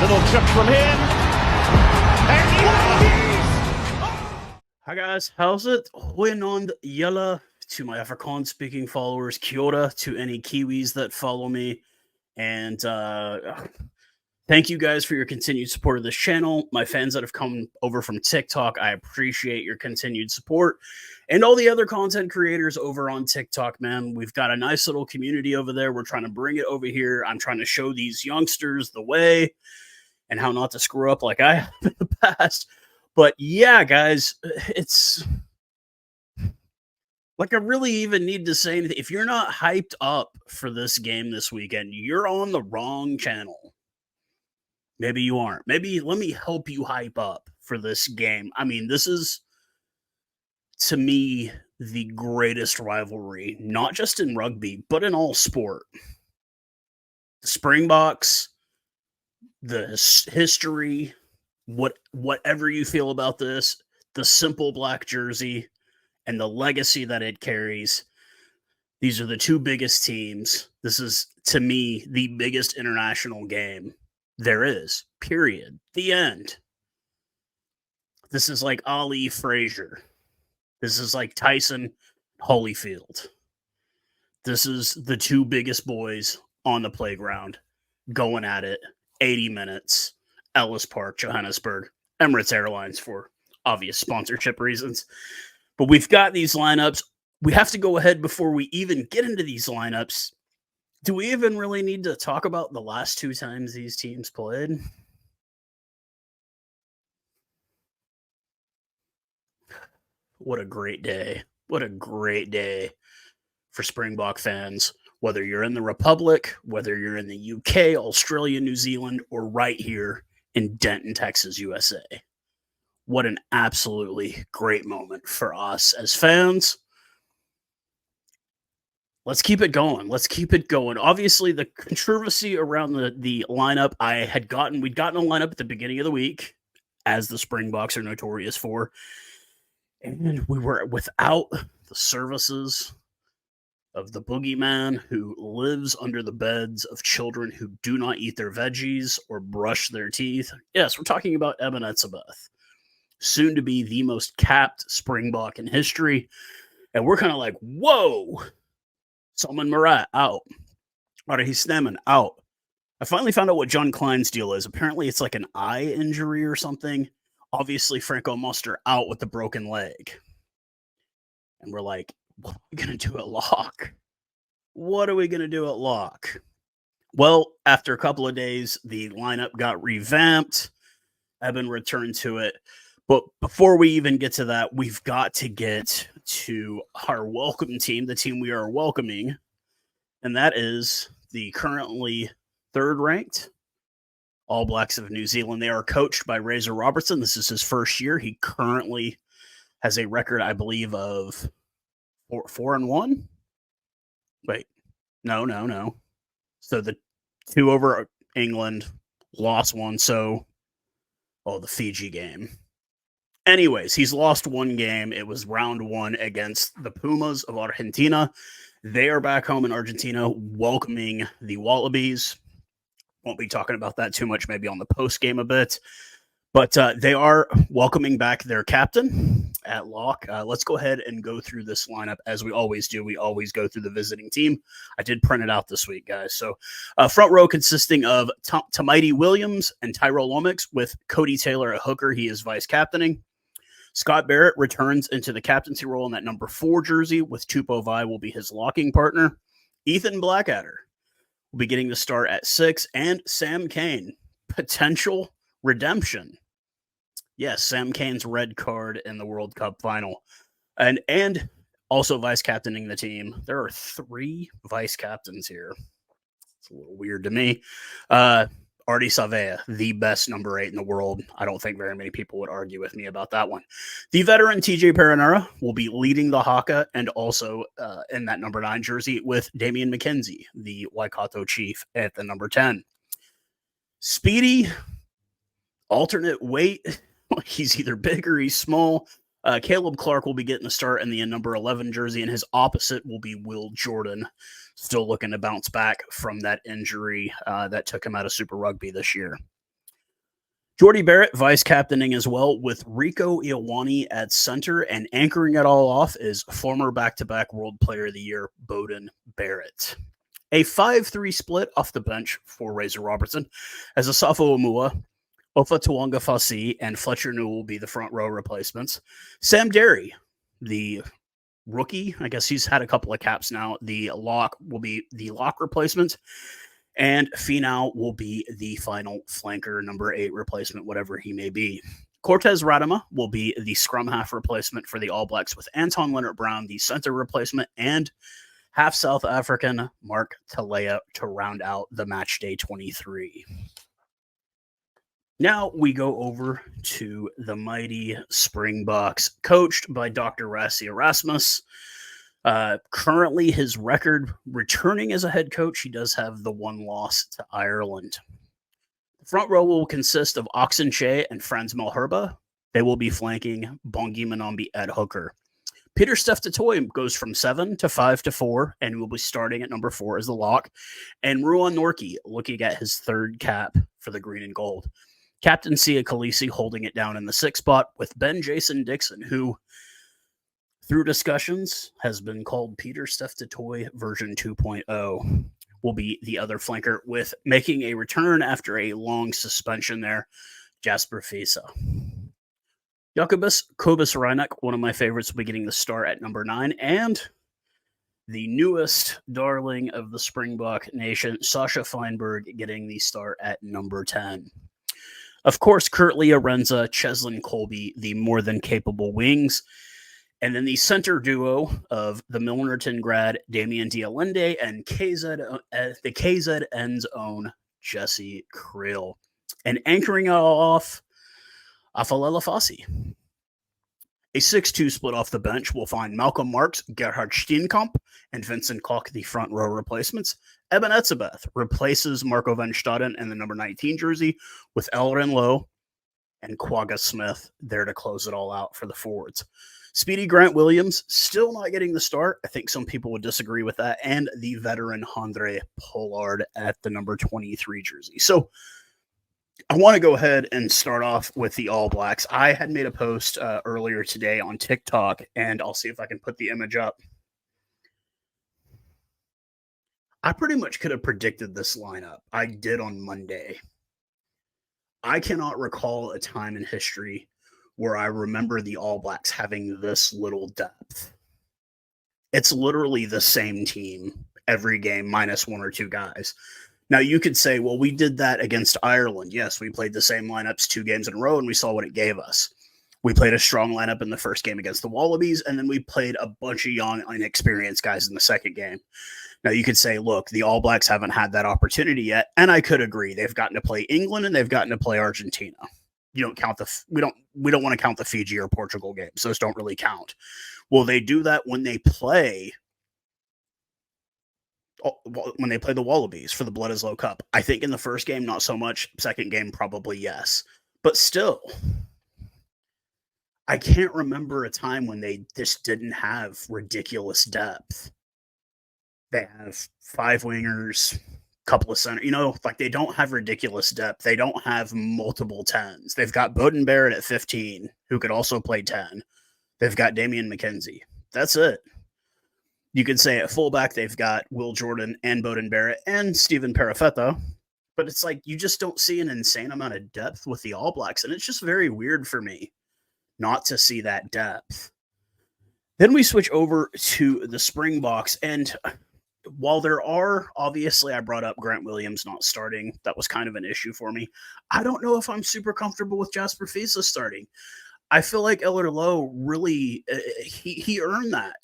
Little chip from him. Hi guys, how's it? Goeienaand julle. To my Afrikaans speaking followers, kia ora. To any Kiwis that follow me. And thank you guys for your continued support of this channel. My fans that have come over from TikTok, I appreciate your continued support. And all the other content creators over on TikTok, man. We've got a nice little community over there. We're trying to bring it over here. I'm trying to show these youngsters the way and how not to screw up like I have in the past. But yeah, guys, it's like I really even need to say anything. If you're not hyped up for this game this weekend, you're on the wrong channel. Maybe you aren't. Maybe let me help you hype up for this game. I mean, this is, to me, the greatest rivalry, not just in rugby, but in all sport. The Springboks, the history, whatever you feel about this, the simple black jersey, and the legacy that it carries. These are the two biggest teams. This is, to me, the biggest international game there is, period. The end. This is like Ali Frazier. This is like Tyson Holyfield. This is the two biggest boys on the playground going at it 80 minutes. Ellis Park, Johannesburg, Emirates Airlines for obvious sponsorship reasons. But we've got these lineups. We have to go ahead before we even get into these lineups. Do we even really need to talk about the last two times these teams played? What a great day. What a great day for Springbok fans. Whether you're in the Republic, whether you're in the UK, Australia, New Zealand, or right here in Denton, Texas, USA. What an absolutely great moment for us as fans. Let's keep it going. Let's keep it going. Obviously, the controversy around the lineup, we'd gotten a lineup at the beginning of the week, as the Springboks are notorious for. And we were without the services of the boogeyman who lives under the beds of children who do not eat their veggies or brush their teeth. Yes, we're talking about Eben Etzebeth, soon to be the most capped Springbok in history. And we're kind of like, whoa, Salman Murat out. Artie Sneman out. I finally found out what John Klein's deal is. Apparently it's like an eye injury or something. Obviously Franco Muster out with the broken leg. And we're like, what are we going to do at lock? What are we going to do at lock? Well, after a couple of days, the lineup got revamped. Eben returned to it. But before we even get to that, we've got to get to our welcome team, the team we are welcoming. And that is the currently third-ranked All Blacks of New Zealand. They are coached by Razor Robertson. This is his first year. He currently has a record, I believe, of 4-1. Wait, no. So the two over England, lost one. So, the Fiji game. Anyways, he's lost one game. It was round one against the Pumas of Argentina. They are back home in Argentina welcoming the Wallabies. Won't be talking about that too much, maybe on the post game a bit. But they are welcoming back their captain at lock. Let's go ahead and go through this lineup as we always do. We always go through the visiting team. I did print it out this week, guys. So front row consisting of Tamaiti Williams and Tyrell Lomax with Cody Taylor at hooker. He is vice captaining. Scott Barrett returns into the captaincy role in that number 4 jersey with Tupou Vaa'i will be his locking partner. Ethan Blackadder will be getting the start at 6, and Sam Cane, potential redemption. Yes, Sam Cane's red card in the World Cup final. And also vice captaining the team. There are 3 vice captains here. It's a little weird to me. Artie Savea, the best number 8 in the world. I don't think very many people would argue with me about that one. The veteran TJ Perenara will be leading the Haka and also in that number 9 jersey with Damian McKenzie, the Waikato Chief, at the number 10. Speedy, alternate weight. He's either big or he's small. Caleb Clark will be getting the start in the number 11 jersey, and his opposite will be Will Jordan, still looking to bounce back from that injury that took him out of Super Rugby this year. Jordy Barrett vice captaining as well, with Rico Iowani at center, and anchoring it all off is former back-to-back World Player of the Year Beauden Barrett. A 5-3 split off the bench for Razor Robertson, as Asafo Amua, Ofa Tuanga Fasi, and Fletcher Newell will be the front row replacements. Sam Derry, the rookie, I guess he's had a couple of caps now. The lock will be the lock replacement, and Finau will be the final flanker, number 8 replacement, whatever he may be. Cortez Radama will be the scrum half replacement for the All Blacks, with Anton Leonard-Brown, the center replacement, and half South African Mark Talea to round out the match day 23. Now we go over to the mighty Springboks, coached by Dr. Rassie Erasmus. Currently, his record returning as a head coach, he does have the one loss to Ireland. The front row will consist of Oxen Che and Franz Malherba. They will be flanking Bongi Manambi at hooker. Peter Steph Totoy goes from 7 to 5 to 4 and will be starting at number 4 as the lock. And Ruan Norke looking at his third cap for the green and gold. Captain Sia Khaleesi holding it down in the 6th spot, with Ben Jason Dixon, who, through discussions, has been called Peter Steph Totoy version 2.0, will be the other flanker, with making a return after a long suspension there, Jasper Fisa. Jacobus Kobus Reinek, one of my favorites, will be getting the start at number 9, and the newest darling of the Springbok nation, Sasha Feinberg, getting the start at number 10. Of course, Kurtley Arenza, Cheslin Colby, the more than capable wings. And then the center duo of the Milnerton grad, Damien Dialende, and the KZN's own Jesse Creel. And anchoring it all off, Afalela Fassi. A 6-2 split off the bench will find Malcolm Marks, Gerhard Steenkamp, and Vincent Koch, the front row replacements. Eben Etzebeth replaces Marco van Staden in the number 19 jersey, with Elrin Lowe and Quagga Smith there to close it all out for the forwards. Speedy Grant Williams still not getting the start. I think some people would disagree with that. And the veteran Andre Pollard at the number 23 jersey. So I want to go ahead and start off with the All Blacks. I had made a post earlier today on TikTok, and I'll see if I can put the image up. I pretty much could have predicted this lineup. I did on Monday. I cannot recall a time in history where I remember the All Blacks having this little depth. It's literally the same team every game, minus 1 or 2 guys. Now, you could say, well, we did that against Ireland. Yes, we played the same lineups 2 games in a row, and we saw what it gave us. We played a strong lineup in the first game against the Wallabies, and then we played a bunch of young, inexperienced guys in the second game. Now, you could say, look, the All Blacks haven't had that opportunity yet, and I could agree. They've gotten to play England, and they've gotten to play Argentina. You don't count we don't want to count the Fiji or Portugal games. Those don't really count. Well, they do that when they play the Wallabies for the Blood is Low Cup. I think in the first game, not so much. Second game, probably yes. But still, I can't remember a time when they just didn't have ridiculous depth. They have 5 wingers, couple of center, like they don't have ridiculous depth. They don't have multiple 10s. They've got Beauden Barrett at 15, who could also play 10. They've got Damian McKenzie. That's it. You could say at fullback, they've got Will Jordan and Beauden Barrett and Stephen Perifetta, but it's like you just don't see an insane amount of depth with the All Blacks, and it's just very weird for me not to see that depth. Then we switch over to the Springboks, and while there are, obviously, I brought up Grant Williams not starting. That was kind of an issue for me. I don't know if I'm super comfortable with Jasper Fisa starting. I feel like Eller Lowe really, he earned that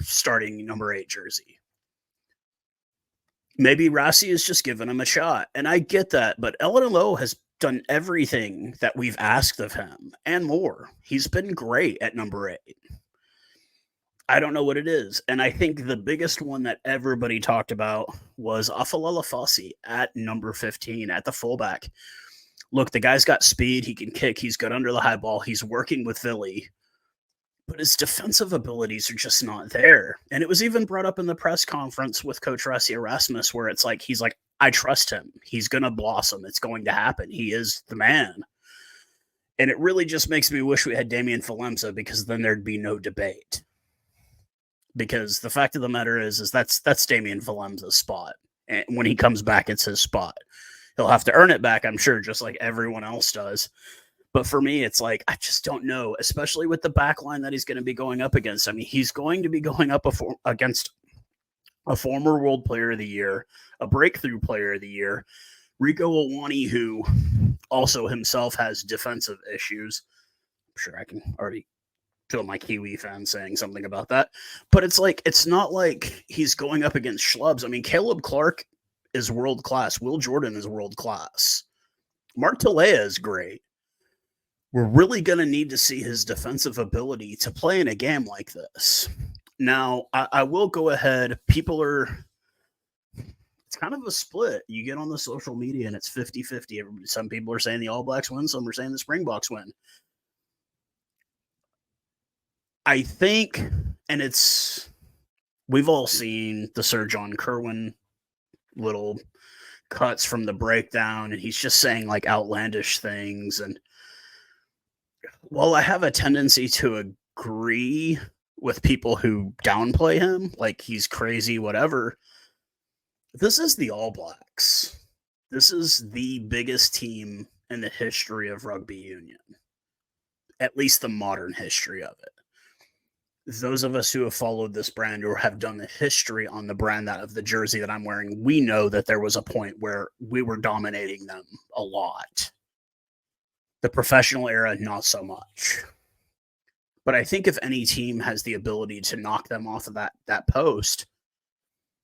starting number 8 jersey. Maybe Rassie is just giving him a shot, and I get that, but Eller Lowe has done everything that we've asked of him and more. He's been great at number 8. I don't know what it is. And I think the biggest one that everybody talked about was Afalela Fassi at number 15 at the fullback. Look, the guy's got speed. He can kick. He's good under the high ball. He's working with Philly. But his defensive abilities are just not there. And it was even brought up in the press conference with Coach Rassie Erasmus, where it's like, he's like, I trust him. He's going to blossom. It's going to happen. He is the man. And it really just makes me wish we had Damian Falemsa, because then there'd be no debate. Because the fact of the matter is that's Damian Falemsa's spot. And when he comes back, it's his spot. He'll have to earn it back, I'm sure, just like everyone else does. But for me, it's like, I just don't know, especially with the back line that he's going to be going up against. I mean, he's going to be going up against a former World Player of the Year, a Breakthrough Player of the Year, Rico Awani, who also himself has defensive issues. I'm sure I can already feel my Kiwi fans saying something about that. But it's like, it's not like he's going up against schlubs. I mean, Caleb Clark is world class. Will Jordan is world class. Mark Talea is great. We're really going to need to see his defensive ability to play in a game like this. Now, I will go ahead. It's kind of a split. You get on the social media and it's 50-50. Some people are saying the All Blacks win. Some are saying the Springboks win. I think, and we've all seen the Sir John Kerwin little cuts from the breakdown, and he's just saying like outlandish things. And while I have a tendency to agree with people who downplay him, like he's crazy, whatever, this is the All Blacks. This is the biggest team in the history of rugby union, at least the modern history of it. Those of us who have followed this brand or have done the history on the brand of the jersey that I'm wearing, we know that there was a point where we were dominating them a lot. The professional era, not so much. But I think if any team has the ability to knock them off of that post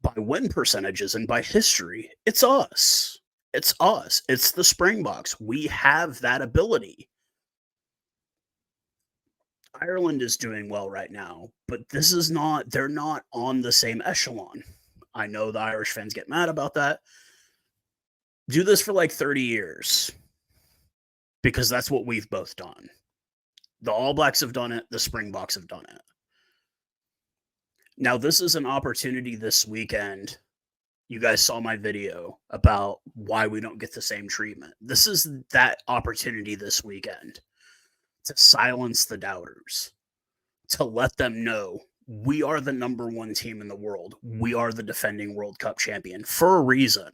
by win percentages and by history, it's us. It's us. It's the Springboks. We have that ability. Ireland is doing well right now, but they're not on the same echelon. I know the Irish fans get mad about that. Do this for like 30 years, because that's what we've both done. The All Blacks have done it. The Springboks have done it. Now, this is an opportunity this weekend. You guys saw my video about why we don't get the same treatment. This is that opportunity this weekend to silence the doubters, to let them know we are the number one team in the world. We are the defending World Cup champion for a reason.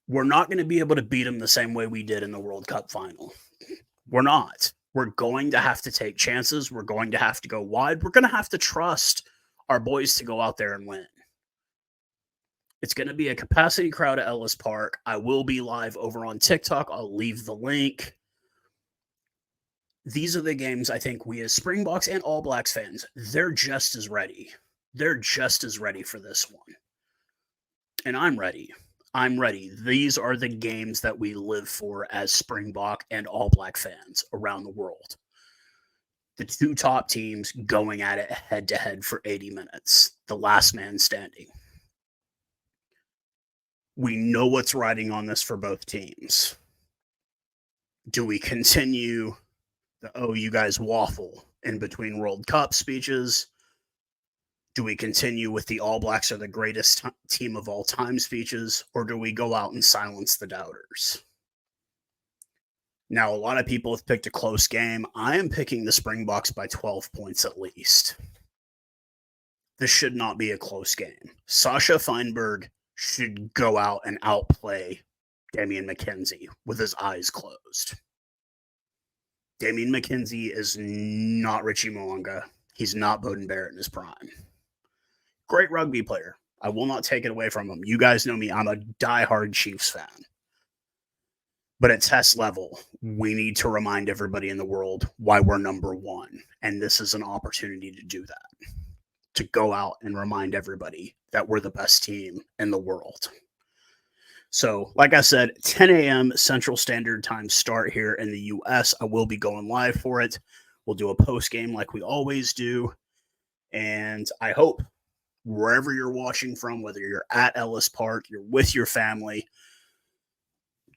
We're not going to be able to beat them the same way we did in the World Cup final. We're not. We're going to have to take chances. We're going to have to go wide. We're going to have to trust our boys to go out there and win. It's going to be a capacity crowd at Ellis Park. I will be live over on TikTok. I'll leave the link. These are the games I think we as Springboks and All Blacks fans, they're just as ready. They're just as ready for this one. And I'm ready. I'm ready. These are the games that we live for as Springbok and All Black fans around the world. The two top teams going at it head-to-head for 80 minutes. The last man standing. We know what's riding on this for both teams. Do we continue you guys waffle in between World Cup speeches? Do we continue with the All Blacks are the greatest team of all time speeches? Or do we go out and silence the doubters? Now, a lot of people have picked a close game. I am picking the Springboks by 12 points at least. This should not be a close game. Sasha Feinberg should go out and outplay Damian McKenzie with his eyes closed. Damian McKenzie is not Richie Mo'unga. He's not Bowden Barrett in his prime. Great rugby player. I will not take it away from him. You guys know me. I'm a diehard Chiefs fan. But at test level, we need to remind everybody in the world why we're number one. And this is an opportunity to do that. To go out and remind everybody that we're the best team in the world. So, like I said, 10 a.m. Central Standard Time start here in the U.S. I will be going live for it. We'll do a post game like we always do. And I hope wherever you're watching from, whether you're at Ellis Park, you're with your family,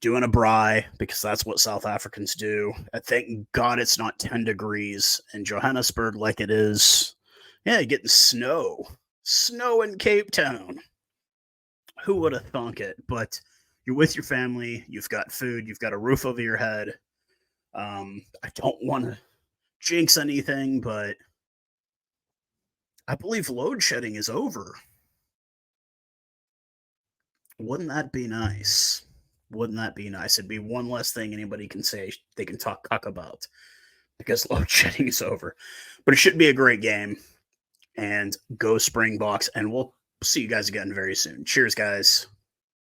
doing a braai, because that's what South Africans do. Thank God it's not 10 degrees in Johannesburg like it is. Yeah, getting snow. Snow in Cape Town. Who would have thunk it? But you're with your family, you've got food, you've got a roof over your head. I don't want to jinx anything, but I believe load shedding is over. Wouldn't that be nice? Wouldn't that be nice? It'd be one less thing anybody can say they can talk about because load shedding is over. But it should be a great game. And go Springboks. And we'll see you guys again very soon. Cheers, guys.